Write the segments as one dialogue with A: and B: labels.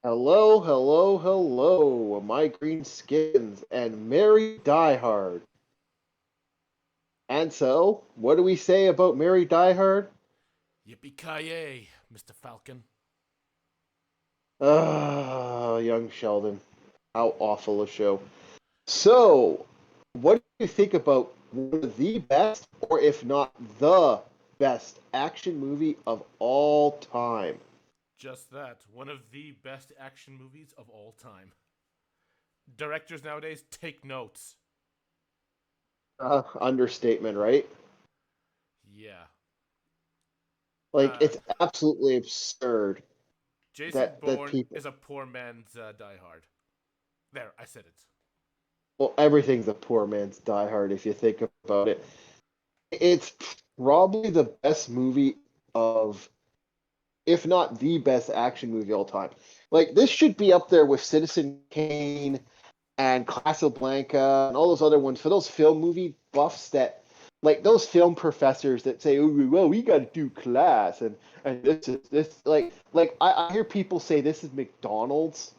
A: Hello, hello, hello, my green skins and merry diehard. And so, what do we say about Mary Diehard?
B: Yippee-ki-yay, Mr. Falcon.
A: Ah, young Sheldon. How awful a show. So, what do you think about one of the best, or if not the best, action movie of all time?
B: Just that, one of the best action movies of all time. Directors nowadays take notes.
A: Understatement, right?
B: Yeah.
A: Like,
B: Uh,
A: it's absolutely absurd
B: Jason
A: that
B: Bourne
A: people.
B: is a poor man's Die Hard. There, I said it.
A: Well, everything's a poor man's Die Hard if you think about it. It's probably the best movie of, if not the best action movie of all time. Like this should be up there with Citizen Kane and Casablanca and all those other ones for those film movie buffs that like those film professors that say, "Oh, well, we got to do class," and this I hear people say this is McDonald's.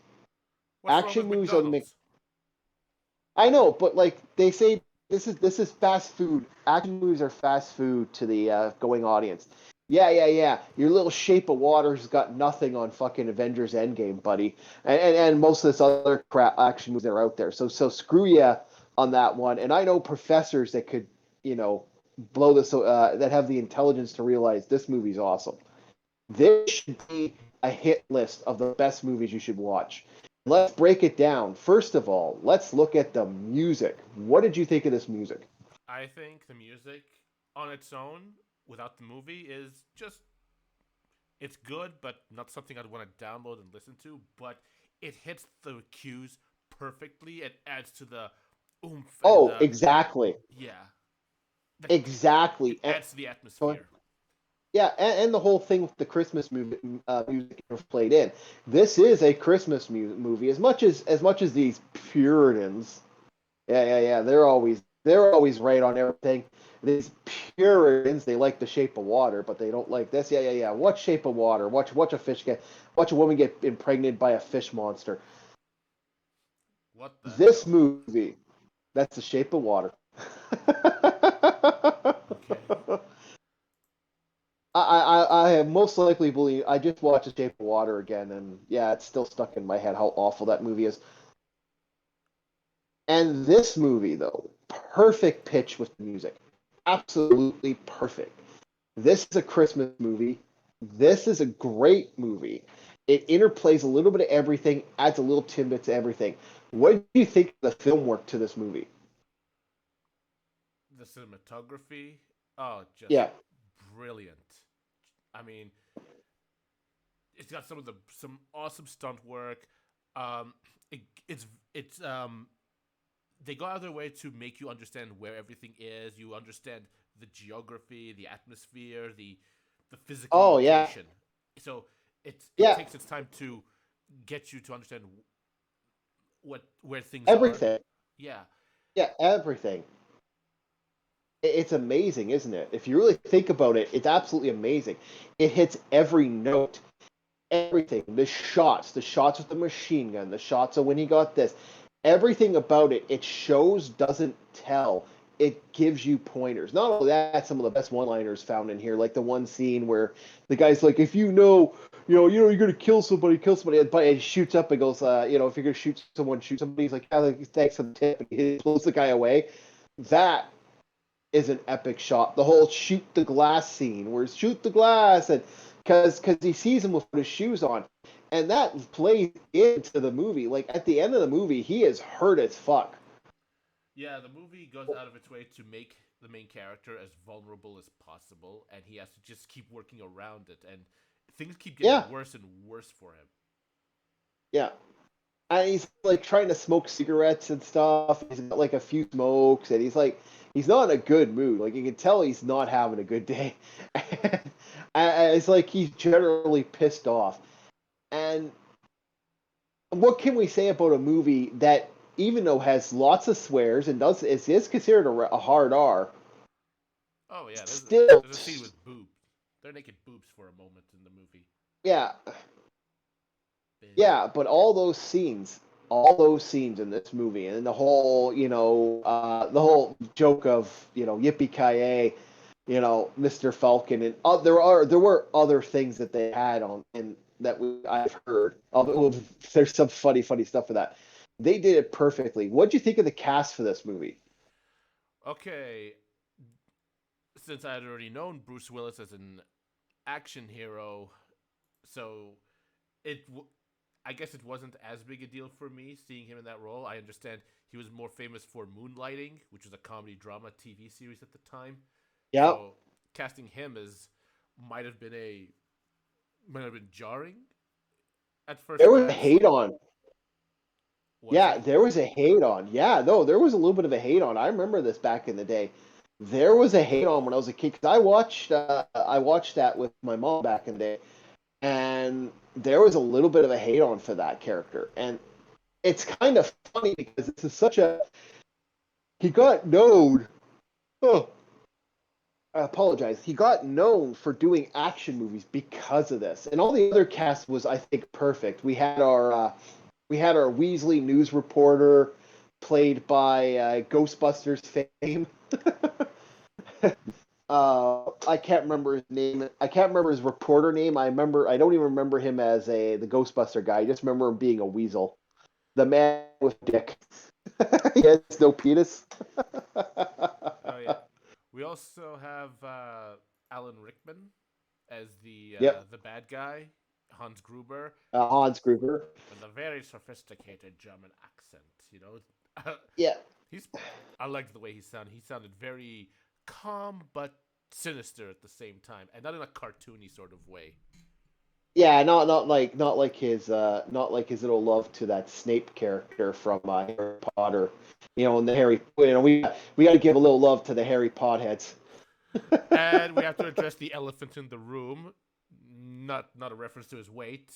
B: What's wrong
A: Action
B: with
A: movies are the
B: McDonald's?
A: I know, but like they say, this is fast food. Action movies are fast food to the going audience. Yeah, yeah, yeah. Your little Shape of Water's got nothing on fucking Avengers Endgame, buddy, and most of this other crap action movies that are out there. So screw ya on that one. And I know professors that could, you know, blow this that have the intelligence to realize this movie's awesome. This should be a hit list of the best movies you should watch. Let's break it down. First of all, let's look at the music. What did you think of this music?
B: I think the music on its own, without the movie, is just. It's good, but not something I'd want to download and listen to. But it hits the cues perfectly. It adds to the oomph and
A: Oh,
B: the.
A: exactly.
B: Yeah. It
A: Exactly.
B: adds to the
A: So,
B: atmosphere.
A: yeah, and the whole thing with the Christmas music played in. This is a Christmas movie as much as these Puritans. Yeah, yeah, yeah. They're always right on everything. These Puritans, they like the Shape of Water, but they don't like this. Yeah, yeah, yeah. What Shape of Water? Watch a woman get impregnated by a fish monster.
B: What the
A: This
B: hell?
A: movie, that's the Shape of Water.
B: Okay.
A: I most likely believe I just watched The Shape of Water again, and yeah, it's still stuck in my head how awful that movie is. And this movie, though, perfect pitch with the music, absolutely perfect. This is a Christmas movie. This is a great movie. It interplays a little bit of everything, adds a little tidbit to everything. What do you think of the film work to this movie?
B: The cinematography, oh, just
A: Yeah.
B: brilliant. I mean, it's got some awesome stunt work. Um, it, it's they go out of their way to make you understand where everything is. You understand the geography, the atmosphere, the physical
A: Oh yeah.
B: location. So it
A: Yeah.
B: takes its time to get you to understand what where things are.
A: Everything.
B: Yeah,
A: Yeah, everything. It's amazing, isn't it? If you really think about it, it's absolutely amazing. It hits every note, everything. The shots with the machine gun, the shots of when he got this, everything about it. It shows, doesn't tell. It gives you pointers. Not only that, some of the best one-liners found in here, like the one scene where the guy's like, "If you're gonna kill somebody," but it shoots up and goes, if you're gonna shoot someone, shoot somebody. He's like, "Yeah, like, thanks for the tip," and he blows the guy away. That is an epic shot. The whole shoot the glass scene, where shoot the glass, and because he sees him with his shoes on, and that plays into the movie. Like at the end of the movie, he is hurt as fuck.
B: yeah. The movie goes out of its way to make the main character as vulnerable as possible, and he has to just keep working around it, and things keep getting
A: Yeah,
B: worse and worse for him.
A: yeah. And he's like trying to smoke cigarettes and stuff. He's got like a few smokes, and he's not in a good mood. Like you can tell he's not having a good day. And it's like he's generally pissed off. And what can we say about a movie that, even though has lots of swears and is considered a hard R,
B: Oh yeah,
A: still,
B: there's a scene with boobs. They're naked boobs for a moment in the movie.
A: yeah,
B: big.
A: Yeah, but all those scenes in this movie, and the whole, the whole joke of, yippee ki Mr. Falcon, and there were other things that they had on, and that I've heard. Although there's some funny stuff for that. They did it perfectly. What'd you think of the cast for this movie?
B: Okay, since I had already known Bruce Willis as an action hero, so it I guess it wasn't as big a deal for me seeing him in that role. I understand he was more famous for Moonlighting, which was a comedy drama TV series at the time.
A: Yep.
B: So casting him as might have been a might have been jarring at first
A: There was a
B: glance.
A: hate on.
B: Was
A: Yeah,
B: it?
A: there was a hate on. Yeah, no, there was a little bit of a hate on. I remember this back in the day. There was a hate on when I was a kid because I watched that with my mom back in the day, and there was a little bit of a hate on for that character. And it's kind of funny because this is such a he got known. Oh, I apologize. He got known for doing action movies because of this, and all the other cast was, I think, perfect. We had our Weasley news reporter, played by Ghostbusters fame. I can't remember his name. I can't remember his reporter name. I don't even remember him as the Ghostbuster guy. I just remember him being a weasel. The man with dick. He has no penis.
B: Oh yeah. We also have Alan Rickman as
A: Yep.
B: the bad guy, Hans Gruber,
A: Hans Gruber.
B: with a very sophisticated German accent. You know,
A: Yeah.
B: he's. I liked the way he sounded. He sounded very calm but sinister at the same time, and not in a cartoony sort of way.
A: Yeah, not like his little love to that Snape character from Harry Potter. And the Harry, we got to give a little love to the Harry Potheads.
B: And we have to address the elephant in the room. Not a reference to his weight.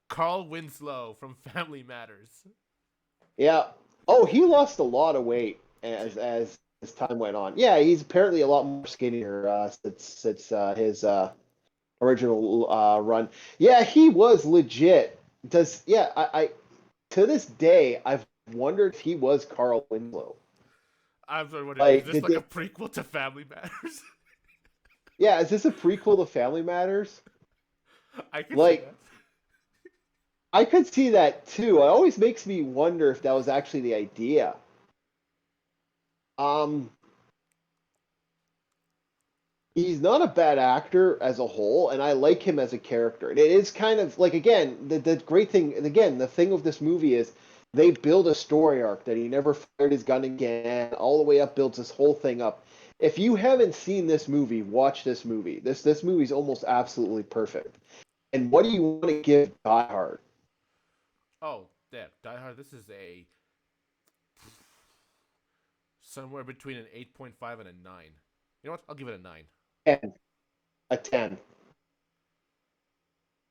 B: Carl Winslow from Family Matters.
A: Yeah. Oh, he lost a lot of weight as time went on. Yeah, he's apparently a lot more skinnier since his original run. Yeah, he was legit. I to this day I've wondered if he was Carl Winslow.
B: I'm sorry, what is
A: Like,
B: this
A: did
B: like
A: they?
B: a prequel to Family Matters?
A: Yeah, is this a prequel to Family Matters?
B: I could see
A: Like,
B: that.
A: I could see that too. It always makes me wonder if that was actually the idea. Um, he's not a bad actor as a whole, and I like him as a character. And it is kind of like, again, the great thing, and again, the thing of this movie is they build a story arc that he never fired his gun again, all the way up, builds this whole thing up. If you haven't seen this movie, watch this movie. This movie is almost absolutely perfect. And what do you want to give Die Hard?
B: Oh, yeah, Die Hard. This is a somewhere between an 8.5 and a 9. You know what? I'll give it a 9.
A: 10. A 10.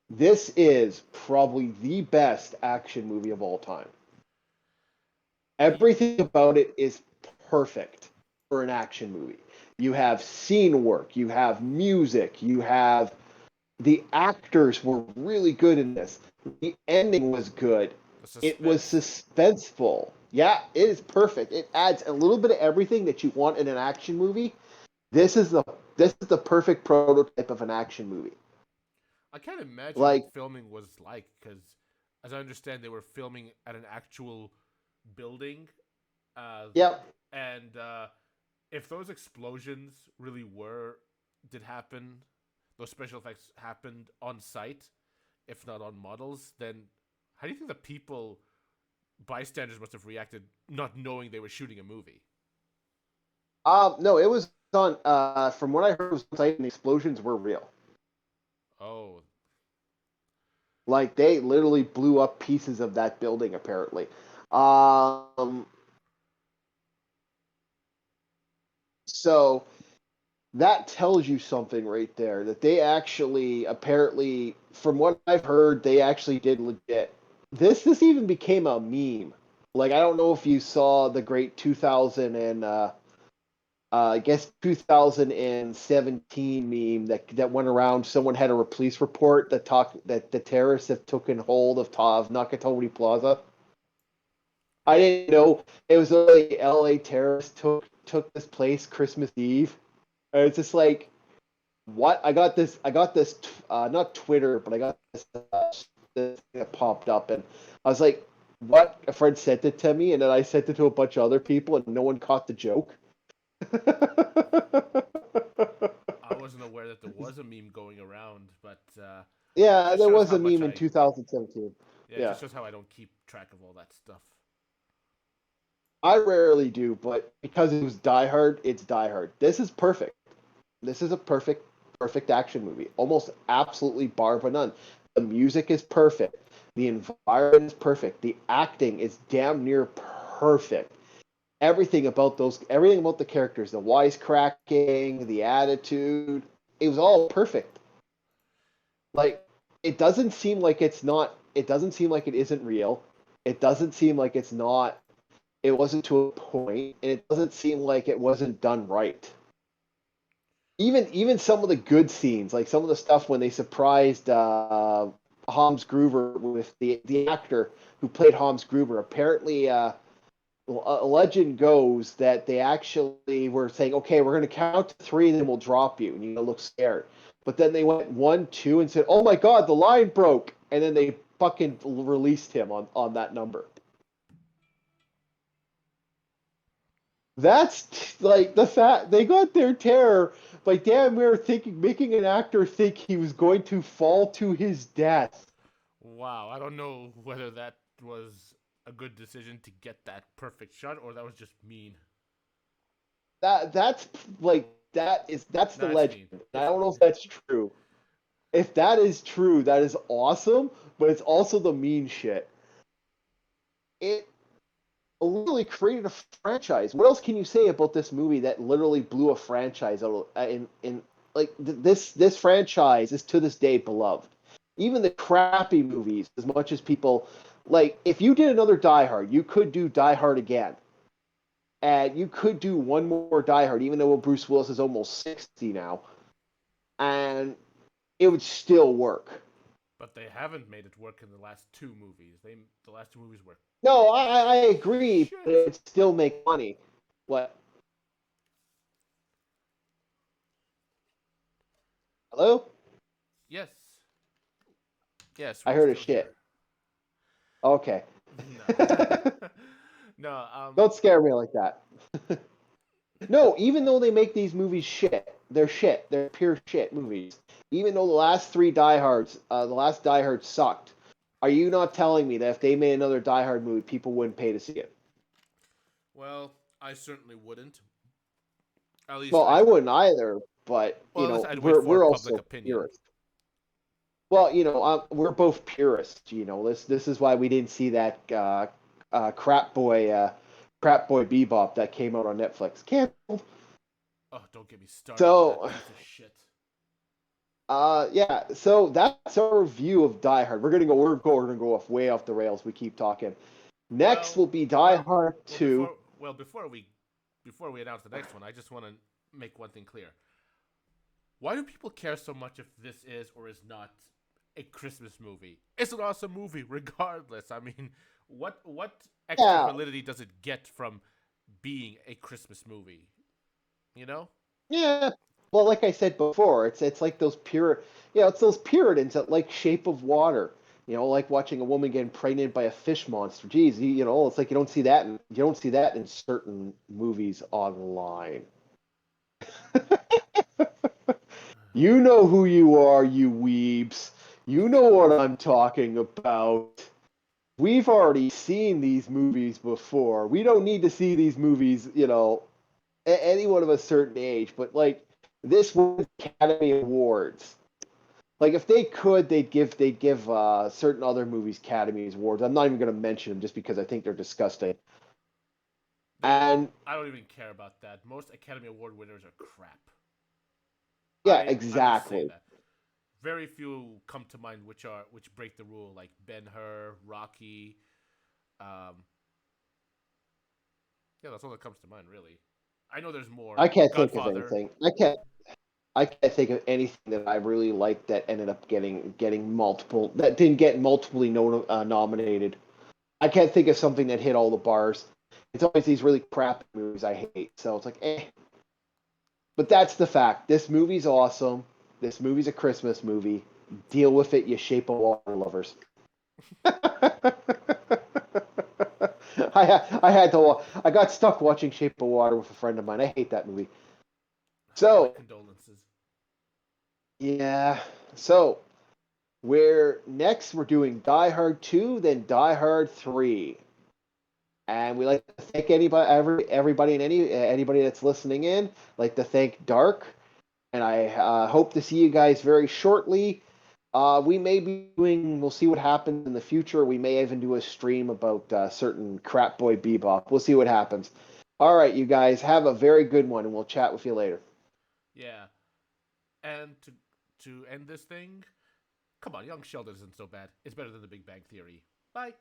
A: This is probably the best action movie of all time. Everything about it is perfect for an action movie. You have scene work, you have music, you have the actors were really good in this. The ending was good.
B: The
A: It was
B: suspense.
A: suspenseful. Yeah, it is perfect. It adds a little bit of everything that you want in an action movie. This is the this is the perfect prototype of an action movie.
B: I can't imagine what
A: Like,
B: filming was like because, as I understand, they were filming at an actual building, uh,
A: yep.
B: and if those explosions really were did happen, those special effects happened on site, if not on models, then how do you think the people bystanders must have reacted, not knowing they were shooting a movie?
A: No, it was on. From what I heard, it was on site, and the explosions were real.
B: Oh,
A: Like, they literally blew up pieces of that building, apparently. Um, so that tells you something right there that they actually, apparently, from what I've heard, they actually did legit. This even became a meme. Like, I don't know if you saw the great 2000 and I guess 2017 meme that went around. Someone had a police report that talked that the terrorists have taken hold of Nakatomi Plaza. I didn't know it was only LA terrorists took this place Christmas Eve. And it's just like, what? I got this not Twitter, but I got this thing that popped up, and I was like, what? A friend sent it to me, and then I sent it to a bunch of other people, and no one caught the joke.
B: I wasn't aware that there was a meme going around, but it
A: Yeah,
B: just
A: there
B: shows
A: was
B: how
A: a
B: much
A: meme in
B: I.
A: 2017.
B: Yeah, it
A: Yeah,
B: just shows how I don't keep track of all that stuff.
A: I rarely do, but because it was Die Hard, it's Die Hard. This is perfect. This is a perfect action movie. Almost absolutely bar for none. The music is perfect. The environment is perfect. The acting is damn near perfect. Everything about the characters, the wisecracking, the attitude, it was all perfect. Like, it doesn't seem like it's not. It doesn't seem like it isn't real. It doesn't seem like it's not. It wasn't to a point, and it doesn't seem like it wasn't done right. Even some of the good scenes, like some of the stuff when they surprised Hans Gruber with the actor who played Hans Gruber. Apparently, a legend goes that they actually were saying, "Okay, we're going to count to three, and then we'll drop you," and you look scared. But then they went one, two, and said, "Oh my God, the line broke," and then they fucking released him on that number. That's like the fact they got their terror by damn near thinking, making an actor think he was going to fall to his death.
B: Wow, I don't know whether that was a good decision to get that perfect shot or that was just mean.
A: That's like that's the
B: That's
A: legend.
B: mean.
A: I don't know if that's true. If that is true, that is awesome, but it's also the mean shit. It literally created a franchise. What else can you say about this movie that literally blew a franchise out in like this franchise is to this day beloved. Even the crappy movies, as much as people like, if you did another Die Hard, you could do Die Hard again, and you could do one more Die Hard, even though Bruce Willis is almost 60 now, and it would still work.
B: But they haven't made it work in the last two movies. The last two movies were
A: No, I agree, but
B: shit.
A: it would still make money. What? Hello?
B: Yes. Yes,
A: I
B: we're
A: heard a
B: still here.
A: shit. Okay.
B: No. No,
A: Don't scare me like that. No, even though they make these movies shit. They're pure shit movies. Even though the last Die Hard sucked. Are you not telling me that if they made another Die Hard movie, people wouldn't pay to see it?
B: well, I certainly wouldn't. At least
A: Well,
B: I
A: I wouldn't either, but
B: well, at least I'd wait for
A: we're
B: public
A: also
B: opinion.
A: purists. Well, we're both purists. This is why we didn't see that crap boy Bebop that came out on Netflix. Canceled.
B: Oh, don't get me started on that
A: So,
B: piece of shit.
A: yeah. So that's our review of Die Hard. We're gonna go off way off the rails. We keep talking. Next
B: Well,
A: will be Die Hard
B: well,
A: 2.
B: before we announce the next one, I just want to make one thing clear. Why do people care so much if this is or is not a Christmas movie? It's an awesome movie, regardless. I mean, what extra
A: Yeah,
B: validity does it get from being a Christmas movie? You know?
A: yeah. Well, like I said before, it's like it's those Puritans that like Shape of Water. Like watching a woman get impregnated by a fish monster. Geez, it's like you don't see that in certain movies online. You know who you are, you weebs. You know what I'm talking about. We've already seen these movies before. We don't need to see these movies, anyone of a certain age, but like this wins Academy Awards. Like if they could, they'd give certain other movies Academy Awards. I'm not even going to mention them just because I think they're disgusting.
B: They
A: And
B: I don't even care about that. Most Academy Award winners are crap.
A: yeah,
B: I will say
A: exactly.
B: that. Very few come to mind which break the rule, like Ben Hur, Rocky. Um, yeah, that's all that comes to mind, really. I know there's more.
A: I can't think of
B: Godfather.
A: anything. I can't think of anything that I really liked that ended up getting multiple that didn't get multiply nominated. I can't think of something that hit all the bars. It's always these really crappy movies I hate. So it's like, eh. But that's the fact. This movie's awesome. This movie's a Christmas movie. Deal with it, you Shape of Water lovers. I had to. I got stuck watching Shape of Water with a friend of mine. I hate that movie.
B: My
A: So
B: condolences.
A: yeah. So we're doing Die Hard 2, then Die Hard 3. And we like to thank everybody and anybody that's listening in. Like to thank Dark, and I hope to see you guys very shortly. We may be doing. We'll see what happens in the future. We may even do a stream about certain Crap Boy Bebop. We'll see what happens. All right, you guys have a very good one, and we'll chat with you later.
B: Yeah. And to end this thing, come on, Young Sheldon isn't so bad. It's better than The Big Bang Theory. Bye.